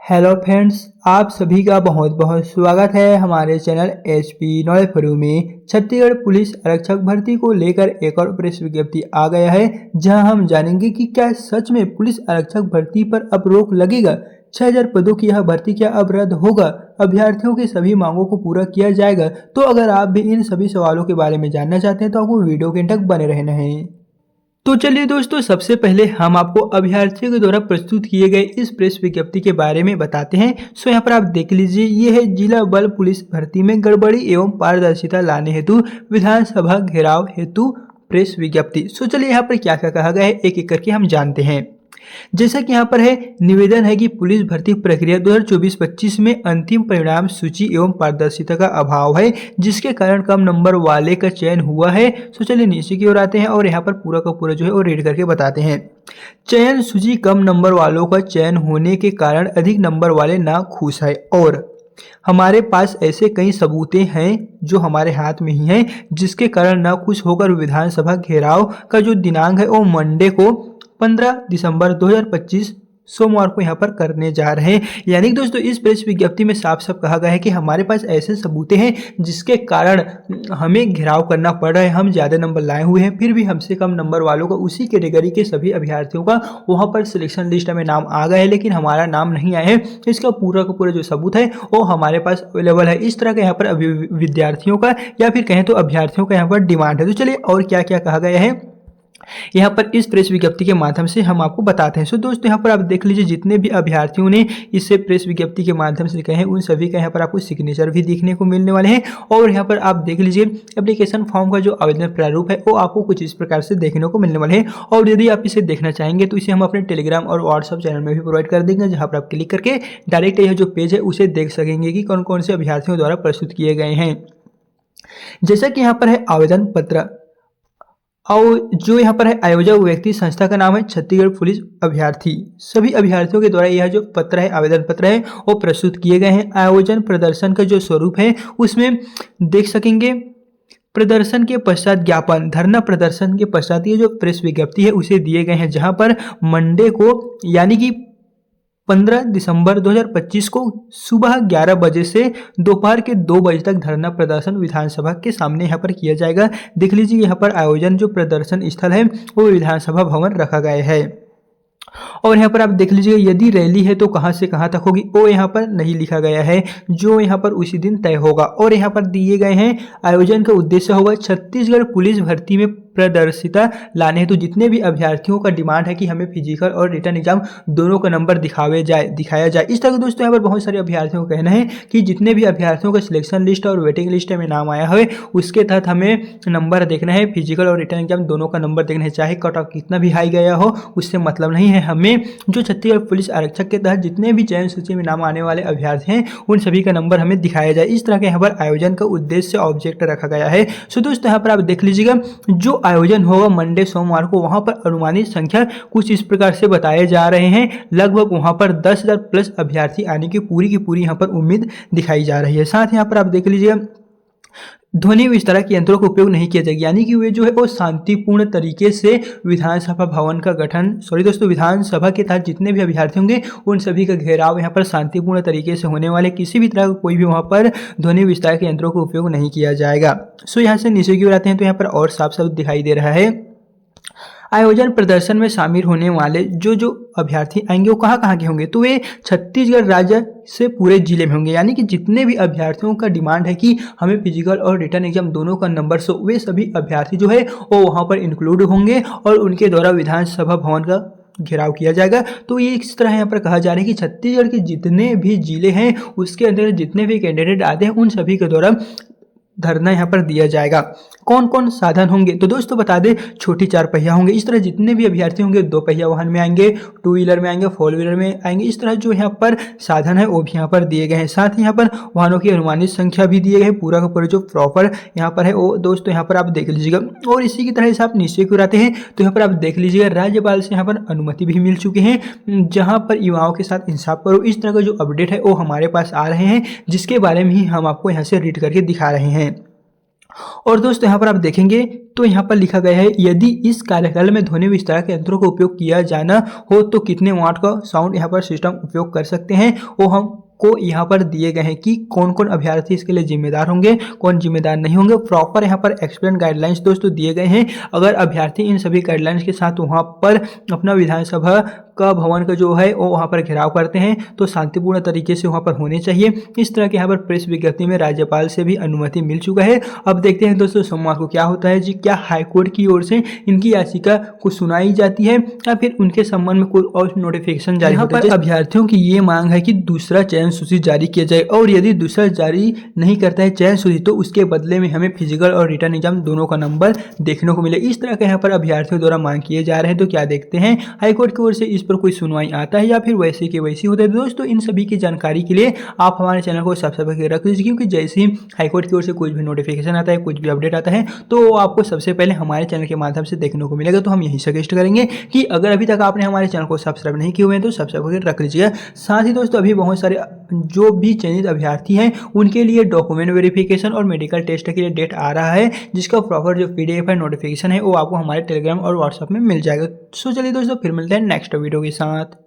Hello friends, आप सभी का बहुत बहुत स्वागत है हमारे channel HP knowledge for you में। छत्तीसगढ़ पुलिस आरक्षक भर्ती को लेकर एक और प्रेस विज्ञप्ति आ गया है, जहां हम जानेंगे कि क्या सच में पुलिस आरक्षक भर्ती पर अब रोक लगेगा। 6000 पदों की यह भर्ती क्या अब रद्द होगा? अभ्यर्थियों की सभी मांगों को पूरा किया जाएगा? तो अगर आप भी इन सभी सवालों के बारे में जानना चाहते हैं तो आपको वीडियो के अंत तक बने रहना है। तो चलिए दोस्तों, सबसे पहले हम आपको अभ्यर्थियों के द्वारा प्रस्तुत किए गए इस प्रेस विज्ञप्ति के बारे में बताते हैं। सो यहाँ पर आप देख लीजिए, ये है जिला बल पुलिस भर्ती में गड़बड़ी एवं पारदर्शिता लाने हेतु विधानसभा घेराव हेतु प्रेस विज्ञप्ति। सो चलिए यहाँ पर क्या क्या कहा गया है एक एक करके हम जानते हैं। जैसा कि यहाँ पर है, निवेदन है कि पुलिस भर्ती प्रक्रिया 2024-25 में अंतिम परिणाम सूची एवं पारदर्शिता का अभाव है, जिसके कारण कम नंबर वाले का चयन हुआ है। तो चलिए नीचे की ओर आते हैं और यहाँ पर पूरा का पूरा जो है वो रीड करके बताते हैं। चयन सूची कम नंबर वालों का चयन होने के कारण अधिक नंबर वाले ना खुश है और हमारे पास ऐसे कई सबूतें हैं जो हमारे हाथ में ही हैं, जिसके कारण ना खुश होकर विधानसभा घेराव का जो दिनांक है वो मंडे को 15 दिसंबर 2025 सोमवार को यहाँ पर करने जा रहे हैं। यानी कि दोस्तों इस प्रेस विज्ञप्ति में साफ साफ कहा गया है कि हमारे पास ऐसे सबूतें हैं जिसके कारण हमें घेराव करना पड़ रहा है। हम ज़्यादा नंबर लाए हुए हैं, फिर भी हमसे कम नंबर वालों का, उसी कैटेगरी के सभी अभ्यर्थियों का वहाँ पर सिलेक्शन लिस्ट में नाम आ गया है, लेकिन हमारा नाम नहीं आया है। इसका पूरा का पूरा जो सबूत है वो हमारे पास अवेलेबल है। इस तरह का यहाँ पर विद्यार्थियों का या फिर कहें तो अभ्यर्थियों का यहाँ पर डिमांड है। तो चलिए और क्या क्या कहा गया है यहाँ पर इस प्रेस विज्ञप्ति के माध्यम से हम आपको बताते हैं। सो दोस्तों यहाँ पर आप देख लीजिए, जितने भी अभ्यर्थियों ने इसे प्रेस विज्ञप्ति के माध्यम से लिखे हैं उन सभी का यहाँ पर आपको सिग्नेचर भी देखने को मिलने वाले हैं। और यहाँ पर आप देख लीजिए, एप्लीकेशन फॉर्म का जो आवेदन प्रारूप है वो आपको कुछ इस प्रकार से देखने को मिलने वाले हैं। और यदि आप इसे देखना चाहेंगे तो इसे हम अपने टेलीग्राम और व्हाट्सअप चैनल में भी प्रोवाइड कर देंगे, जहाँ पर आप क्लिक करके डायरेक्ट यह जो पेज है उसे देख सकेंगे कि कौन कौन से अभ्यर्थियों द्वारा प्रस्तुत किए गए हैं। जैसा कि यहाँ पर है आवेदन पत्र, और जो यहाँ पर है आयोजक व्यक्ति संस्था का नाम है छत्तीसगढ़ पुलिस अभ्यर्थी। सभी अभ्यर्थियों के द्वारा यह जो पत्र है, आवेदन पत्र है, वो प्रस्तुत किए गए हैं। आयोजन प्रदर्शन का जो स्वरूप है उसमें देख सकेंगे, प्रदर्शन के पश्चात ज्ञापन, धरना प्रदर्शन के पश्चात ये जो प्रेस विज्ञप्ति है उसे दिए गए हैं, जहां पर मंडे को यानी कि 15 दिसंबर 2025 को सुबह 11 बजे से दोपहर के 2 बजे तक धरना प्रदर्शन विधानसभा के सामने यहाँ पर किया जाएगा। देख लीजिए, यहाँ पर आयोजन जो प्रदर्शन स्थल है वो विधानसभा भवन रखा गया है। और यहाँ पर आप देख लीजिए, यदि रैली है तो कहाँ से कहाँ तक होगी वो यहाँ पर नहीं लिखा गया है, जो यहाँ पर उसी दिन तय होगा। और यहाँ पर दिए गए हैं आयोजन का उद्देश्य होगा छत्तीसगढ़ पुलिस भर्ती में प्रदर्शिता लाने हेतु जितने भी अभ्यर्थियों का डिमांड है कि हमें फिजिकल और रिटर्न एग्जाम दोनों का नंबर दिखाया जाए। इस तरह दोस्तों यहाँ पर बहुत सारे अभ्यर्थियों का कहना है कि जितने भी अभ्यर्थियों का सिलेक्शन लिस्ट और वेटिंग लिस्ट में नाम आया है उसके तहत हमें नंबर देखना है, फिजिकल और रिटर्न एग्जाम दोनों का नंबर देखना है। चाहे कट ऑफ कितना भी हाई गया हो उससे मतलब नहीं है, हमें जो छत्तीसगढ़ पुलिस आरक्षक के तहत जितने भी चयन सूची में नाम आने वाले अभ्यर्थी हैं उन सभी का नंबर हमें दिखाया जाए। इस तरह के यहाँ पर आयोजन का उद्देश्य ऑब्जेक्ट रखा गया है। सो दोस्तों यहाँ पर आप देख लीजिएगा, जो आयोजन होगा मंडे सोमवार को, वहां पर अनुमानित संख्या कुछ इस प्रकार से बताए जा रहे हैं। लगभग वहां पर 10,000 प्लस अभ्यर्थी आने की पूरी यहाँ पर उम्मीद दिखाई जा रही है। साथ यहाँ पर आप देख लीजिएगा, ध्वनि विस्तारक यंत्रों का उपयोग नहीं किया जाएगा, यानी कि वे जो है वो शांतिपूर्ण तरीके से विधानसभा भवन का गठन विधानसभा के तहत जितने भी अभ्यर्थी होंगे उन सभी का घेराव यहाँ पर शांतिपूर्ण तरीके से होने वाले, किसी भी तरह का कोई भी वहाँ पर ध्वनि विस्तारक यंत्रों का उपयोग नहीं किया जाएगा। सो यहाँ से नीचे की ओर आते हैं तो यहाँ पर और साफ साफ दिखाई दे रहा है, आयोजन प्रदर्शन में शामिल होने वाले जो अभ्यर्थी आएंगे वो कहाँ के होंगे, तो वे छत्तीसगढ़ राज्य से पूरे जिले में होंगे। यानी कि जितने भी अभ्यर्थियों का डिमांड है कि हमें फिजिकल और रिटर्न एग्जाम दोनों का नंबर सो, वे सभी अभ्यर्थी जो है वो वहाँ पर इंक्लूड होंगे और उनके द्वारा विधानसभा भवन का घेराव किया जाएगा। तो ये इस तरह यहाँ पर कहा जा रहा है कि छत्तीसगढ़ के जितने भी जिले हैं उसके अंदर जितने भी कैंडिडेट आते हैं उन सभी के द्वारा धरना यहाँ पर दिया जाएगा। कौन कौन साधन होंगे, तो दोस्तों बता दें, छोटी 4 पहिया होंगे। इस तरह जितने भी अभ्यर्थी होंगे 2 पहिया वाहन में आएंगे, 2 व्हीलर में आएंगे, 4 व्हीलर में आएंगे। इस तरह जो यहाँ पर साधन है वो भी यहाँ पर दिए गए हैं। साथ ही यहाँ पर वाहनों की अनुमानित संख्या भी दिए गए हैं, पूरा का पूरा जो प्रॉपर यहाँ पर है वो दोस्तों यहाँ पर आप देख लीजिएगा। और इसी की तरह से आप नीचे की ओर आते हैं तो यहाँ पर आप देख लीजिएगा, राज्यपाल से यहाँ पर अनुमति भी मिल चुकी है, जहाँ पर युवाओं के साथ इंसाफ करो। इस तरह का जो अपडेट है वो हमारे पास आ रहे हैं, जिसके बारे में ही हम आपको यहाँ से रीड करके दिखा रहे हैं। और दोस्तों यहाँ पर आप देखेंगे तो यहाँ पर लिखा गया है, यदि इस कार्यकाल में ध्वनि विस्तारक यंत्रों का उपयोग किया जाना हो तो कितने वाट का साउंड यहाँ पर सिस्टम उपयोग कर सकते हैं, वो हमको यहाँ पर दिए गए हैं कि कौन कौन अभ्यर्थी इसके लिए जिम्मेदार होंगे, कौन जिम्मेदार नहीं होंगे। प्रॉपर यहाँ पर एक्सप्लेन गाइडलाइंस दोस्तों दिए गए हैं। अगर अभ्यर्थी इन सभी गाइडलाइंस के साथ वहाँ पर अपना विधानसभा का भवन का जो है वो वहाँ पर घेराव करते हैं तो शांतिपूर्ण तरीके से वहाँ पर होने चाहिए। इस तरह के यहाँ पर प्रेस विज्ञप्ति में राज्यपाल से भी अनुमति मिल चुका है। अब देखते हैं दोस्तों सोमवार को क्या होता है जी, क्या हाईकोर्ट की ओर से इनकी याचिका को सुनाई जाती है या फिर उनके संबंध में कोई और नोटिफिकेशन जारी होता है। अभ्यर्थियों की ये मांग है कि दूसरा चयन सूची जारी किया जाए और यदि दूसरा जारी नहीं करता है चयन सूची तो उसके बदले में हमें फिजिकल और रिटर्न एग्जाम दोनों का नंबर देखने को मिले। इस तरह के यहाँ पर अभ्यर्थियों द्वारा मांग किए जा रहे हैं। तो क्या देखते हैं हाईकोर्ट की ओर से इस पर कोई सुनवाई आता है या फिर वैसे के वैसे होता है। दोस्तों इन सभी की जानकारी के लिए आप हमारे चैनल को सब्सक्राइब करके रख लीजिए, क्योंकि जैसे ही हाईकोर्ट की ओर से कुछ भी नोटिफिकेशन आता है, कुछ भी अपडेट आता है तो आपको सबसे पहले हमारे चैनल के माध्यम से देखने को मिलेगा। तो हम यही सजेस्ट करेंगे कि अगर अभी तक आपने हमारे चैनल को सब्सक्राइब नहीं किए हुए हैं तो सब्सक्राइब करके रख लीजिएगा। साथ ही दोस्तों अभी बहुत सारे जो भी चयनित अभ्यर्थी हैं उनके लिए डॉक्यूमेंट वेरिफिकेशन और मेडिकल टेस्ट के लिए डेट आ रहा है, जिसका प्रॉपर जो PDF है नोटिफिकेशन है वो आपको हमारे टेलीग्राम और व्हाट्सएप में मिल जाएगा। सो चलिए दोस्तों फिर मिलते हैं नेक्स्ट वीडियो के साथ।